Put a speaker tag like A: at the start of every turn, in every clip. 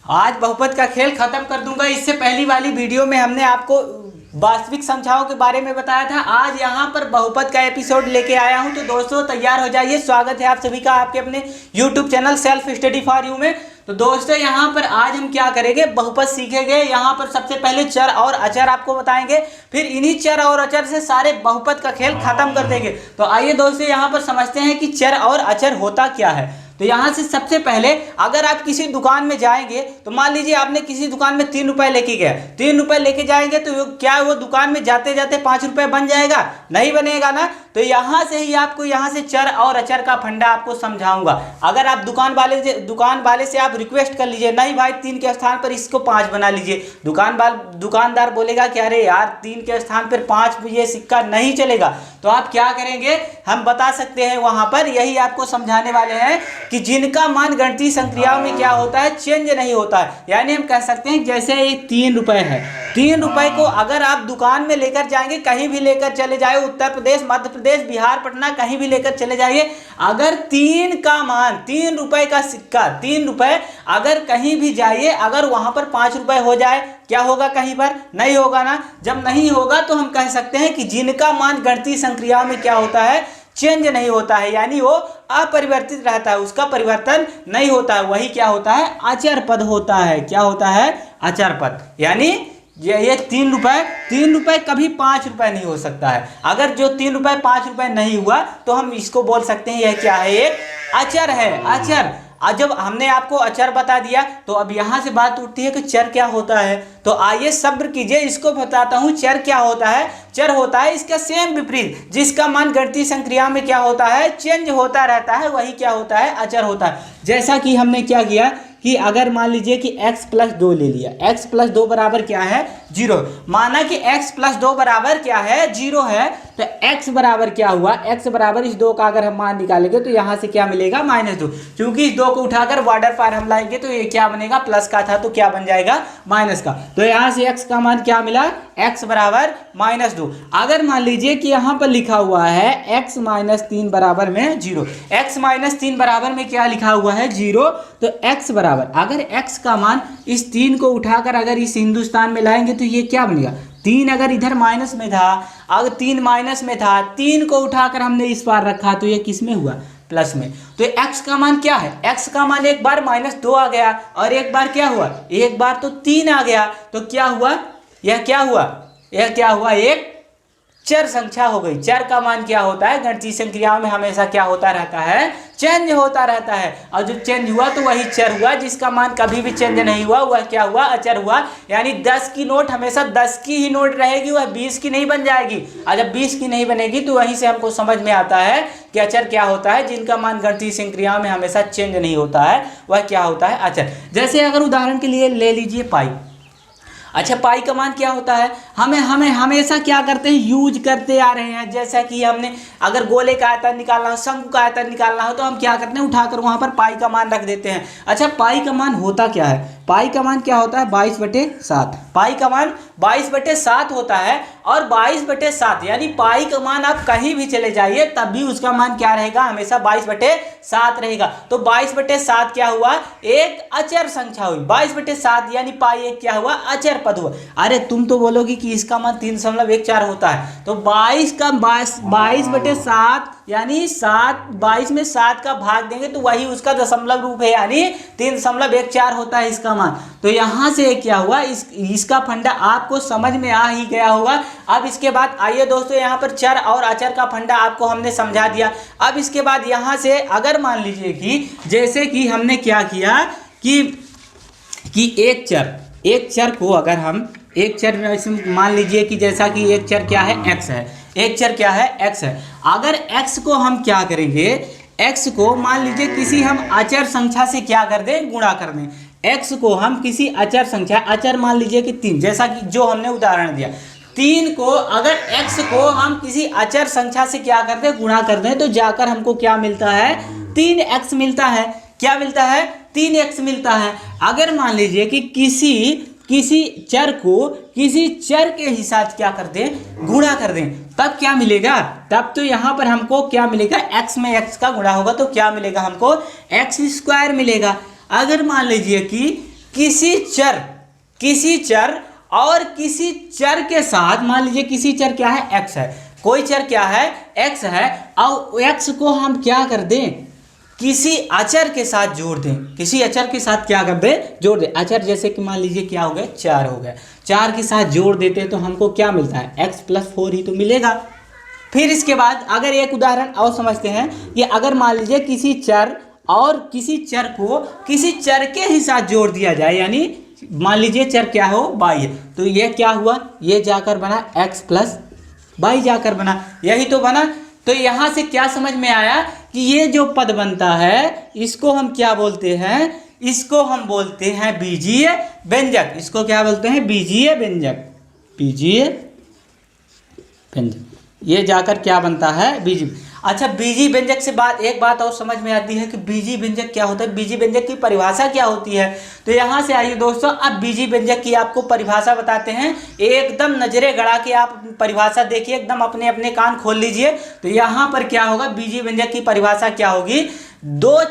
A: आज बहुपद का खेल खत्म कर दूंगा। इससे पहली वाली वीडियो में हमने आपको वास्तविक संख्याओं के बारे में बताया था। आज यहाँ पर बहुपद का एपिसोड लेके आया हूँ। तो दोस्तों तैयार हो जाइए, स्वागत है आप सभी का आपके अपने YouTube channel self study for you में। तो दोस्तों यहाँ पर आज हम क्या करेंगे, बहुपद सीखेंगे। यहाँ पर सबसे पहले चर और अचर आपको बताएंगे, फिर इन्हीं चर और अचर से सारे बहुपद का खेल खत्म कर देंगे। तो आइए दोस्तों यहाँ पर समझते हैं कि चर और अचर होता क्या है। तो यहाँ से सबसे पहले अगर आप किसी दुकान में जाएंगे तो मान लीजिए आपने किसी दुकान में 3 रुपए लेके गए, 3 रुपए लेके जाएंगे तो क्या वो दुकान में जाते जाते 5 रुपए बन जाएगा? नहीं बनेगा ना। तो यहाँ से ही आपको यहाँ से चर और अचर का फंडा आपको समझाऊंगा। अगर आप दुकान वाले से आप रिक्वेस्ट कर लीजिए, नहीं भाई 3 के स्थान पर इसको 5 बना लीजिए, दुकानदार बोलेगा कि अरे यार 3 के स्थान पर 5 ये सिक्का नहीं चलेगा। तो आप क्या करेंगे, हम बता सकते हैं वहां पर, यही आपको समझाने वाले हैं कि जिनका मान गणितीय संक्रियाओं में क्या होता है, चेंज नहीं होता है। यानी हम कह सकते हैं जैसे ये 3 रुपए है, 3 रुपए को अगर आप दुकान में लेकर जाएंगे, कहीं भी लेकर चले जाए, उत्तर प्रदेश, मध्य प्रदेश, बिहार, पटना, कहीं भी लेकर चले जाइए, अगर 3 का मान, 3 रुपए का सिक्का, 3 रुपए अगर कहीं भी जाइए, अगर वहां पर 5 रुपए हो जाए, क्या होगा? कहीं पर नहीं होगा ना। जब नहीं होगा तो हम कह सकते हैं कि जिनका मान गणितीय संक्रियाओं में क्या होता है, चेंज नहीं होता है, यानी वो अपरिवर्तित रहता है, उसका परिवर्तन नहीं होता है, वही क्या होता है, अचर पद होता है। क्या होता है? अचर पद। यानी ये 3 रुपए कभी 5 रुपए नहीं हो सकता है। अगर जो 3 रुपए 5 रुपए नहीं हुआ तो हम इसको बोल सकते हैं यह क्या है, एक अचर है, अचर। आज जब हमने आपको अचर बता दिया तो अब यहां से बात उठती है कि चर क्या होता है। तो आइए सब्र कीजिए, इसको बताता हूं। चर क्या होता है? चर होता है इसका सेम विपरीत, जिसका मान गणितीय संक्रिया में क्या होता है, चेंज होता रहता है, वही क्या होता है, अचर होता है। जैसा कि हमने क्या किया कि अगर मान लीजिए कि x + 2 ले लिया, x + 2 बराबर क्या है, 0। माना कि x + 2 बराबर क्या है, 0 है। तो x बराबर क्या हुआ, x बराबर इस 2 का अगर हम मान निकालेंगे तो यहाँ से क्या मिलेगा, -2। क्योंकि इस 2 को उठाकर बॉर्डर पर हम लाएंगे तो ये क्या बनेगा, प्लस का था तो क्या बन जाएगा, माइनस का। तो यहाँ से x का मान क्या मिला, x बराबर -2। अगर मान लीजिए कि यहाँ पर लिखा हुआ है x - 3 बराबर में 0, x - 3 बराबर में क्या लिखा हुआ है, 0। तो x बराबर, अगर x का मान इस 3 को उठाकर अगर इस हिंदुस्तान में लाएंगे तो ये क्या बनेगा, 3 अगर इधर माइनस में था, अगर 3 माइनस में था, 3 को उठाकर हमने इस पार रखा तो ये किस में हुआ, प्लस में। तो x का मान क्या है, x का मान एक बार -2 आ गया और एक बार क्या हुआ, एक बार तो 3 आ गया। तो क्या हुआ, यह क्या हुआ, यह क्या हुआ, एक चर संख्या हो गई। चर का मान क्या होता है, गणितीय संक्रियाओं में हमेशा क्या होता रहता है, चेंज होता रहता है। और जो चेंज हुआ तो वही चर हुआ, जिसका मान कभी भी चेंज नहीं हुआ वह क्या हुआ, अचर हुआ। यानी 10 की नोट हमेशा 10 की ही नोट रहेगी, वह 20 की नहीं बन जाएगी। और जब 20 की नहीं बनेगी तो वहीं से हमको समझ में आता है कि अचर क्या होता है, जिनका मान गणितीय संक्रियाओं में हमेशा चेंज नहीं होता है वह क्या होता है, अचर। जैसे अगर उदाहरण के लिए ले लीजिए पाई। अच्छा, पाई का मान क्या होता है, हमें हमेशा क्या करते हैं, यूज करते आ रहे हैं। जैसा कि हमने अगर गोले का आयतन निकालना हो, शंकु का आयतन निकालना हो तो हम क्या करते हैं, उठाकर वहां पर पाई का मान रख देते हैं। अच्छा, पाई का मान होता क्या है, पाई का मान क्या होता है, 22/7। पाई का मान 22/7 होता है। और 22/7 यानी पाई का मान आप कहीं भी चले जाइए तब भी उसका मान क्या रहेगा, हमेशा 22/7 रहेगा। तो 22/7 क्या हुआ, एक अचर संख्या हुई। 22/7 यानी पाई एक क्या हुआ, अचर पद हुआ। अरे तुम तो बोलोगी कि इसका मान 3.14 होता है। तो 22/7 यानी 22 में 7 का भाग देंगे तो वही उसका दशमलव रूप है, यानी 3.14 होता है इसका मान। तो यहां से क्या हुआ, इसका फंडा आपको समझ में आ ही गया होगा। अब इसके बाद आइए दोस्तों, यहाँ पर चर और अचर का फंडा आपको हमने समझा दिया। अब इसके बाद यहाँ से अगर मान लीजिए कि जैसे कि हमने क्या किया कि एक चर को अगर हम एक चर में मान लीजिए कि जैसा कि एक चर क्या है, x है, एक चर क्या है, x है। अगर x को हम क्या करेंगे, x को मान लीजिए किसी हम अचर संख्या से क्या कर दें, गुणा कर दें। x को हम किसी अचर संख्या, अचर मान लीजिए कि 3, जैसा कि जो हमने उदाहरण दिया, 3 को अगर x को हम किसी अचर संख्या से क्या कर दें, गुणा कर दें, तो जाकर हमको क्या मिलता है, 3x मिलता है। क्या मिलता है, 3x मिलता है। अगर मान लीजिए कि किसी चर को किसी चर के हिसाब क्या कर दें, गुणा कर दें, तब क्या मिलेगा, तब तो यहाँ पर हमको क्या मिलेगा, x में x का गुणा होगा तो क्या मिलेगा हमको, x² मिलेगा। अगर मान लीजिए कि किसी चर और किसी चर के साथ, मान लीजिए किसी चर क्या है, एक्स है, कोई चर क्या है, एक्स है, और एक्स को हम क्या कर दें, किसी अचर के साथ जोड़ दें, किसी अचर के साथ क्या कर दें, जोड़ दें। अचर जैसे कि मान लीजिए क्या हो गया, 4 हो गया, 4 के साथ जोड़ देते हैं तो हमको क्या मिलता है, x + 4 ही तो मिलेगा। फिर इसके बाद अगर एक उदाहरण और समझते हैं कि अगर मान लीजिए किसी चर और किसी चर को किसी चर के ही साथ जोड़ दिया जाए, यानी मान लीजिए चर क्या हो, y है, तो ये क्या हुआ, ये जाकर बना x + y जाकर बना, यही तो बना। तो यहाँ से क्या समझ में आया कि ये जो पद बनता है इसको हम क्या बोलते हैं, इसको हम बोलते हैं बीजीय व्यंजक। इसको क्या बोलते हैं, बीजीय व्यंजक, बीजीय व्यंजक। ये जाकर क्या बनता है, बीजीय। अच्छा, बीजीय व्यंजक से एक बात और समझ में आती है कि बीजीय व्यंजक क्या होता है, बीजीय व्यंजक की परिभाषा क्या होती है। तो यहाँ से आइए दोस्तों, अब बीजीय व्यंजक की आपको परिभाषा बताते हैं। दम नजरे गड़ा के आप परिभाषा देखिए, एकदम अपने अपने कान खोल लीजिए। तो यहाँ पर क्या होगा, बीजीय व्यंजक की परिभाषा क्या होगी, दो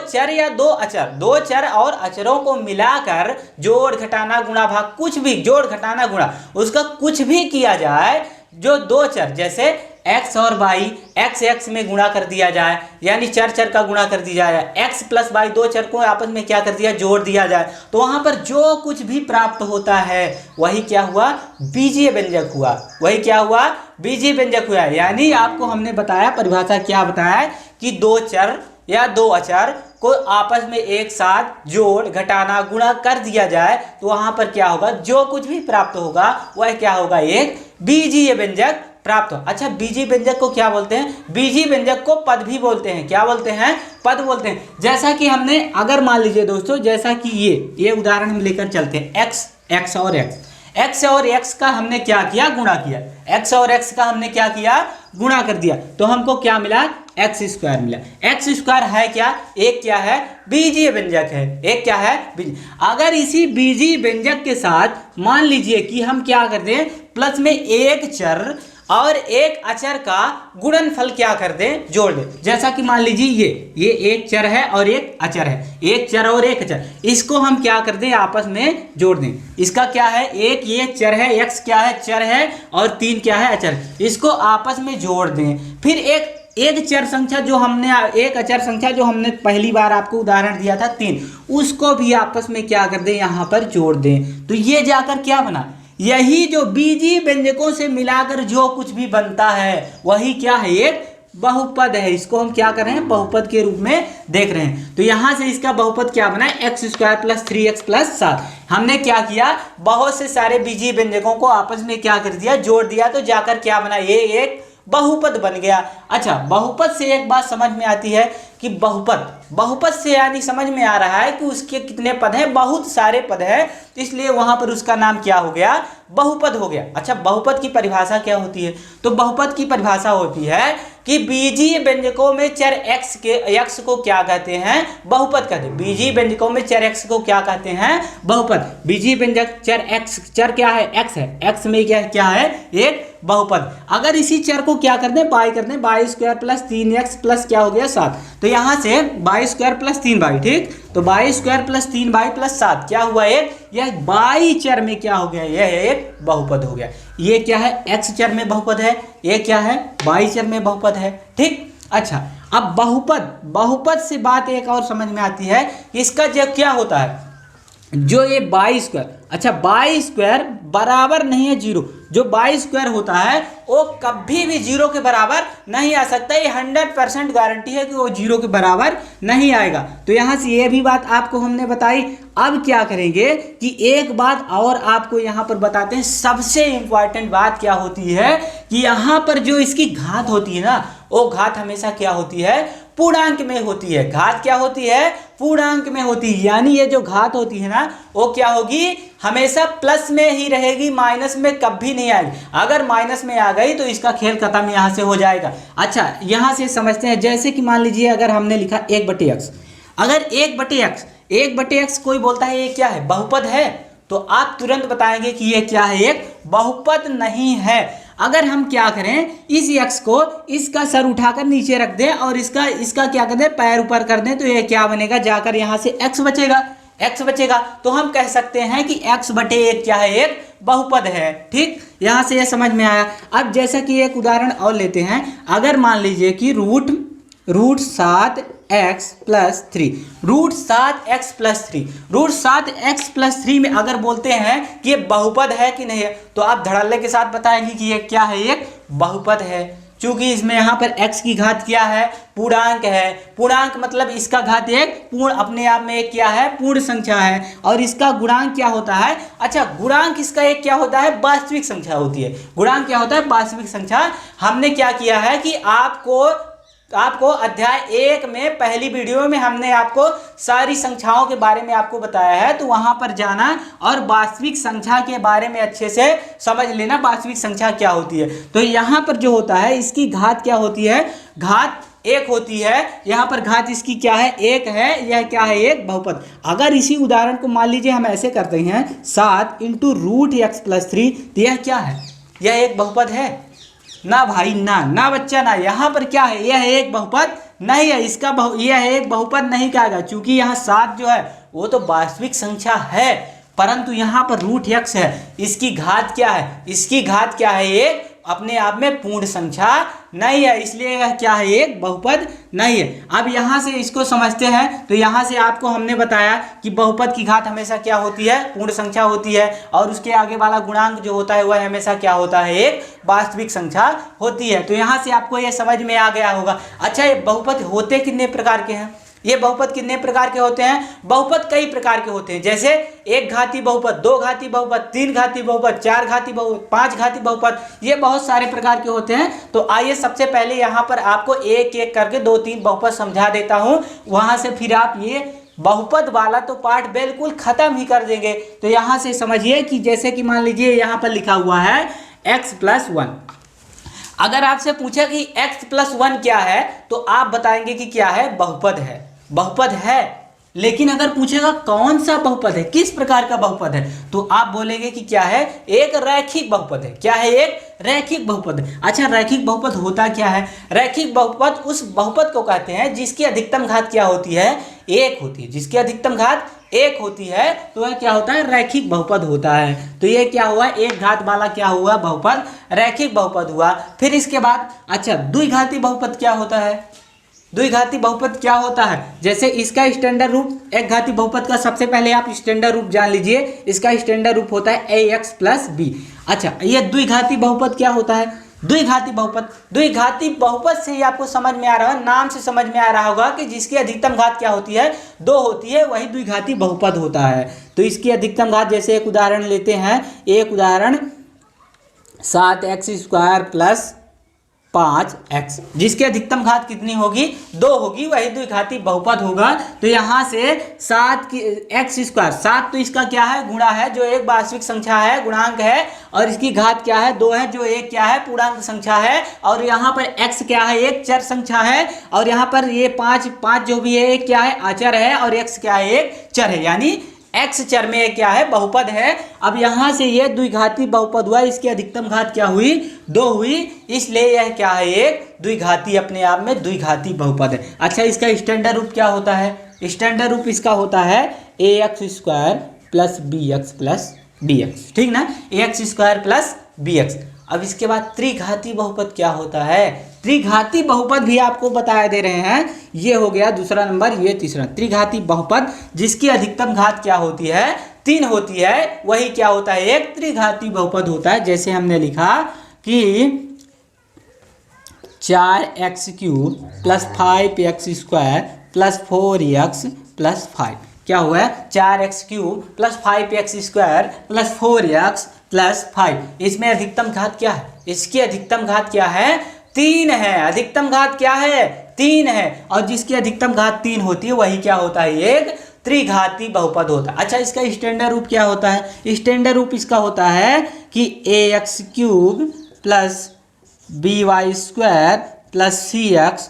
A: चर या दो चर और अचरों को मिलाकर जोड़ घटाना गुणा भाग, कुछ भी जोड़ घटाना गुणा, उसका कुछ भी किया जाए, जो दो चर जैसे x और y, x में गुणा कर दिया जाए, यानी चर का गुणा कर दिया जाए, x + y, दो चर को आपस में क्या कर दिया, जोड़ दिया जाए, तो वहां पर जो कुछ भी प्राप्त होता है वही क्या हुआ, बीजीय व्यंजक हुआ, वही क्या हुआ, बीजीय व्यंजक हुआ। यानी आपको हमने बताया, परिभाषा क्या बताया कि दो चर या दो अचर को आपस में एक साथ जोड़ घटाना गुणा कर दिया जाए तो वहां पर क्या होगा, जो कुछ भी प्राप्त होगा वह क्या होगा, एक बीजीय व्यंजक प्राप्त हो। अच्छा, बीजीय व्यंजक को क्या बोलते हैं, बीजीय व्यंजक को पद भी बोलते हैं, क्या बोलते हैं, पद बोलते हैं। जैसा कि हमने, अगर मान लीजिए दोस्तों, जैसा कि ये उदाहरण हम लेकर चलते हैं, x और x का हमने क्या किया, गुणा किया, x और x का हमने क्या किया, गुणा कर दिया, तो हमको क्या मिला, x² मिला। x² है क्या, एक क्या है, बीजीय व्यंजक है, एक क्या है, बीजीय। अगर इसी बीजीय व्यंजक के साथ मान लीजिए कि हम क्या कर दें, प्लस में एक चर और एक अचर का गुणनफल क्या कर दें, जोड़ दें। जैसा कि मान लीजिए ये एक चर है और एक अचर है, एक चर और एक अचर, इसको हम क्या कर दें, आपस में जोड़ दें। इसका क्या है, एक ये चर है, x क्या है, चर है, और 3 क्या है, अचर, इसको आपस में जोड़ दें। फिर एक चर संख्या जो हमने, एक अचर संख्या जो हमने पहली बार आपको उदाहरण दिया था 3, उसको भी आपस में क्या कर दें, यहाँ पर जोड़ दें। तो ये जाकर क्या बना, यही जो बीजीय व्यंजकों से मिलाकर जो कुछ भी बनता है वही क्या है, एक बहुपद है। इसको हम क्या कर रहे हैं, बहुपद के रूप में देख रहे हैं। तो यहां से इसका बहुपद क्या बना है, x² + 3x + 7। हमने क्या किया, बहुत से सारे बीजीय व्यंजकों को आपस में क्या कर दिया, जोड़ दिया, तो जाकर क्या बना, ये एक बहुपद बन गया। अच्छा, बहुपद से एक बात समझ में आती है कि बहुपद से यानी समझ में आ रहा है कि उसके कितने पद हैं, बहुत सारे पद हैं, तो इसलिए वहां पर उसका नाम क्या हो गया, बहुपद हो गया। अच्छा, बहुपद की परिभाषा क्या होती है, तो बहुपद की परिभाषा होती है कि बीजीय व्यंजकों में चर x को क्या कहते हैं, बहुपद कहते हैं। बीजीय व्यंजकों में चर x को क्या कहते हैं, बहुपद। बीजीय व्यंजक चर x, चर क्या है, x है, x में क्या है, एक बहुपद। अगर इसी चर को क्या कर दें, y कर दें, y² + 3x + क्या हो गया, 7। तो यहां से y² + 3y, ठीक, तो y² + 3y + 7 क्या हुआ, एक, यह y चर में क्या हो गया, यह एक बहुपद हो गया। ये क्या है, x चर में बहुपद है, ये क्या है, y चर में बहुपद है, ठीक। अच्छा, अब बहुपद से बात एक और समझ में आती है, इसका जो क्या होता है, जो ये y², अच्छा y² बराबर नहीं है 0, जो y² होता है वो कभी भी 0 के बराबर नहीं आ सकता, ये 100% गारंटी है कि वो 0 के बराबर नहीं आएगा। तो यहाँ से ये भी बात आपको हमने बताई। अब क्या करेंगे कि एक बात और आपको यहाँ पर बताते हैं, सबसे इंपॉर्टेंट बात क्या होती है कि यहाँ पर जो इसकी घात होती है ना, वो घात हमेशा क्या होती है, पूर्णांक में होती है। घात क्या होती है, पूर्णांक में होती है, यानी ये जो घात होती है ना, वो क्या होगी, हमेशा प्लस में ही रहेगी, माइनस में कभी नहीं आएगी। अगर माइनस में आ गई तो इसका खेल खत्म यहाँ से हो जाएगा। अच्छा, यहाँ से समझते हैं, जैसे कि मान लीजिए अगर हमने लिखा 1/x, अगर 1/x कोई बोलता है ये क्या है, बहुपद है, तो आप तुरंत बताएंगे कि ये क्या है, एक बहुपद नहीं है। अगर हम क्या करें, इस x को, इसका सर उठाकर नीचे रख दें और इसका क्या कर दें, पैर ऊपर कर दें, तो ये क्या बनेगा, जाकर यहाँ से x बचेगा, x बचेगा। तो हम कह सकते हैं कि x बटे 1 क्या है, एक बहुपद है। ठीक, यहां से यह समझ में आया। अब जैसा कि एक उदाहरण और लेते हैं, अगर मान लीजिए कि root 7x plus 3, root 7x plus 3 में अगर बोलते हैं कि ये बहुपद है कि नहीं है, तो आप धड़ल्ले के साथ बताएंगे कि ये क्या है, एक बहुपद है। क्योंकि इसमें यहाँ पर x की घात क्या है, पूर्णांक है। पूर्णांक मतलब इसका घात एक पूर्ण अपने आप में एक क्या है, पूर्ण संख्या है। और इसका गुणांक क्या होता है, अच्छा गुणांक इसका एक क्या होता है, वास्तविक संख्या होती है। गुणांक क्या होता है, वास्तविक संख्या। हमने क्या किया है कि आपको अध्याय 1 में पहली वीडियो में हमने आपको सारी संख्याओं के बारे में आपको बताया है, तो वहां पर जाना और वास्तविक संख्या के बारे में अच्छे से समझ लेना, वास्तविक संख्या क्या होती है। तो यहाँ पर जो होता है, इसकी घात क्या होती है, घात 1 होती है। यहाँ पर घात इसकी क्या है, 1 है। यह क्या है, एक बहुपद। अगर इसी उदाहरण को मान लीजिए हम ऐसे करते हैं 7 इंटू रूट x प्लस 3, तो यह क्या है, यह एक बहुपद है ना भाई, ना बच्चा ना। यहाँ पर क्या है, यह एक बहुपद नहीं है। यह एक बहुपद नहीं कहेगा, क्योंकि यहाँ 7 जो है वो तो वास्तविक संख्या है, परंतु यहाँ पर रूट x है। इसकी घात क्या है, इसकी घात क्या है, एक अपने आप में पूर्ण संख्या नहीं है, इसलिए यह क्या है, एक बहुपद नहीं है। अब यहाँ से इसको समझते हैं, तो यहाँ से आपको हमने बताया कि बहुपद की घात हमेशा क्या होती है, पूर्ण संख्या होती है, और उसके आगे वाला गुणांक जो होता है वह हमेशा क्या होता है, एक वास्तविक संख्या होती है। तो यहाँ से आपको यह समझ में आ गया होगा। अच्छा, ये बहुपद होते कितने प्रकार के हैं, ये बहुपद कितने प्रकार के होते हैं, बहुपद कई प्रकार के होते हैं। जैसे एक घाती बहुपद, दो घाती बहुपद, तीन घाती बहुपद, चार घाती बहुपद, पांच घाती बहुपद, ये बहुत सारे प्रकार के होते हैं। तो आइए सबसे पहले यहाँ पर आपको एक एक करके 2-3 बहुपद समझा देता हूँ, वहां से फिर आप ये बहुपद वाला तो पार्ट बिल्कुल खत्म ही कर देंगे। तो यहाँ से समझिए कि जैसे कि मान लीजिए यहाँ पर लिखा हुआ है x+1। अगर आपसे पूछा कि x+1 क्या है, तो आप बताएंगे कि क्या है, बहुपद है, बहुपद है। लेकिन अगर पूछेगा कौन सा बहुपद है, किस प्रकार का बहुपद है, तो आप बोलेंगे कि क्या है, एक रैखिक बहुपद है। क्या है, एक रैखिक बहुपद है। अच्छा, रैखिक बहुपद होता क्या है, रैखिक बहुपद उस बहुपद को कहते हैं जिसकी अधिकतम घात क्या होती है, 1 होती है। जिसकी अधिकतम घात 1 होती है तो वह क्या होता है, रैखिक बहुपद होता है। तो ये क्या हुआ, एक घात वाला क्या हुआ, बहुपद, रैखिक बहुपद हुआ। फिर इसके बाद अच्छा, द्विघाती बहुपद क्या होता है, द्विघाती बहुपद क्या होता है, जैसे इसका स्टैंडर्ड रूप, एक घाती बहुपद का सबसे पहले आप स्टैंडर्ड रूप जान लीजिए। इसका स्टैंडर्ड रूप होता है ax प्लस b। अच्छा, ये द्विघाती बहुपद क्या होता है, द्विघाती बहुपद, द्विघाती बहुपद से ही आपको समझ में आ रहा है, नाम से समझ में आ रहा होगा कि जिसकी अधिकतम घात क्या होती है, 2 होती है, वही द्विघाती बहुपद होता है। तो इसकी अधिकतम घात, जैसे एक उदाहरण लेते हैं, एक उदाहरण 7x² प्लस 5x, जिसकी अधिकतम घात कितनी होगी, 2 होगी, वही द्विघाती बहुपद होगा। तो यहाँ से 7x², 7 तो इसका क्या है, गुणा है, जो एक वास्तविक संख्या है, गुणांक है, और इसकी घात क्या है, 2 है, जो एक क्या है, पूर्णांक संख्या है। और यहाँ पर x क्या है, एक चर संख्या है, और यहाँ पर ये 5 जो भी है, एक क्या है, अचर है, और x क्या है, एक चर है, यानी x चर में क्या है, बहुपद है। अब यहाँ से ये द्विघाती बहुपद हुआ, इसकी अधिकतम घात क्या हुई, 2 हुई, इसलिए यह क्या है, एक द्विघाती, अपने आप में द्विघाती बहुपद है। अच्छा, इसका स्टैंडर्ड रूप क्या होता है, स्टैंडर्ड रूप इसका होता है ax² plus bx plus dx, ठीक ना, ax² प्लस bx। अब इसके बाद त्रिघाती बहुपद क्या होता है, त्रिघाती बहुपद भी आपको बताया दे रहे हैं। ये हो गया दूसरा नंबर, ये तीसरा। त्रिघाती बहुपद जिसकी अधिकतम घात क्या होती है, 3 होती है, वही क्या होता है, एक त्रिघाती बहुपद होता है। जैसे हमने लिखा कि 4x³ plus 5x² plus 4x plus 5, क्या हुआ है, 4x³ plus 5x² plus 4x plus 5। इसमें अधिकतम घात क्या है, इसकी अधिकतम घात क्या है, 3 है। अधिकतम घात क्या है, 3 है, और जिसकी अधिकतम घात 3 होती है वही क्या होता है, एक त्रिघाती बहुपद होता है। अच्छा, इसका स्टैंडर्ड रूप क्या होता है, स्टैंडर्ड रूप इसका होता है कि ax³ plus by² plus cx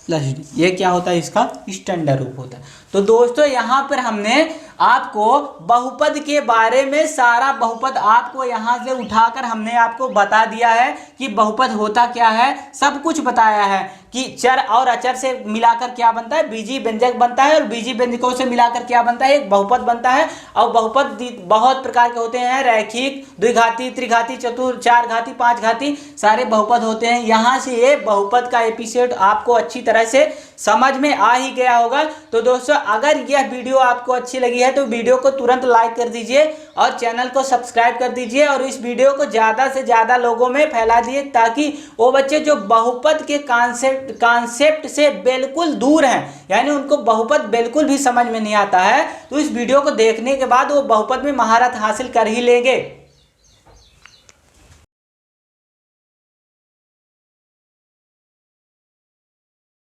A: plus d, ये क्या होता है, इसका स्टैंडर्ड रूप होता है। तो दोस्तों, यहाँ पर हमने आपको बहुपद के बारे में सारा बहुपद आपको यहाँ से उठाकर हमने आपको बता दिया है कि बहुपद होता क्या है, सब कुछ बताया है कि चर और अचर से मिलाकर क्या बनता है, बीजी व्यंजक बनता है, और बीजी व्यंजकों से मिलाकर क्या बनता है, एक बहुपद बनता है। और बहुपद बहुत प्रकार के होते हैं, रैखिक, द्विघाती, त्रिघाती, चतुर, चार घाती, पांच घाती, सारे बहुपद होते हैं। यहाँ से ये बहुपद का एपिसोड आपको अच्छी तरह से समझ में आ ही गया होगा। तो दोस्तों अगर यह वीडियो आपको अच्छी लगी है तो वीडियो को तुरंत लाइक कर दीजिए और चैनल को सब्सक्राइब कर दीजिए, और इस वीडियो को ज़्यादा से ज़्यादा लोगों में फैला दिए, ताकि वो बच्चे जो बहुपद के कॉन्सेप्ट से बिल्कुल दूर हैं, यानी उनको बहुपद बिल्कुल भी समझ में नहीं आता है, तो इस वीडियो को देखने के बाद वो बहुपद में महारत हासिल कर ही लेंगे।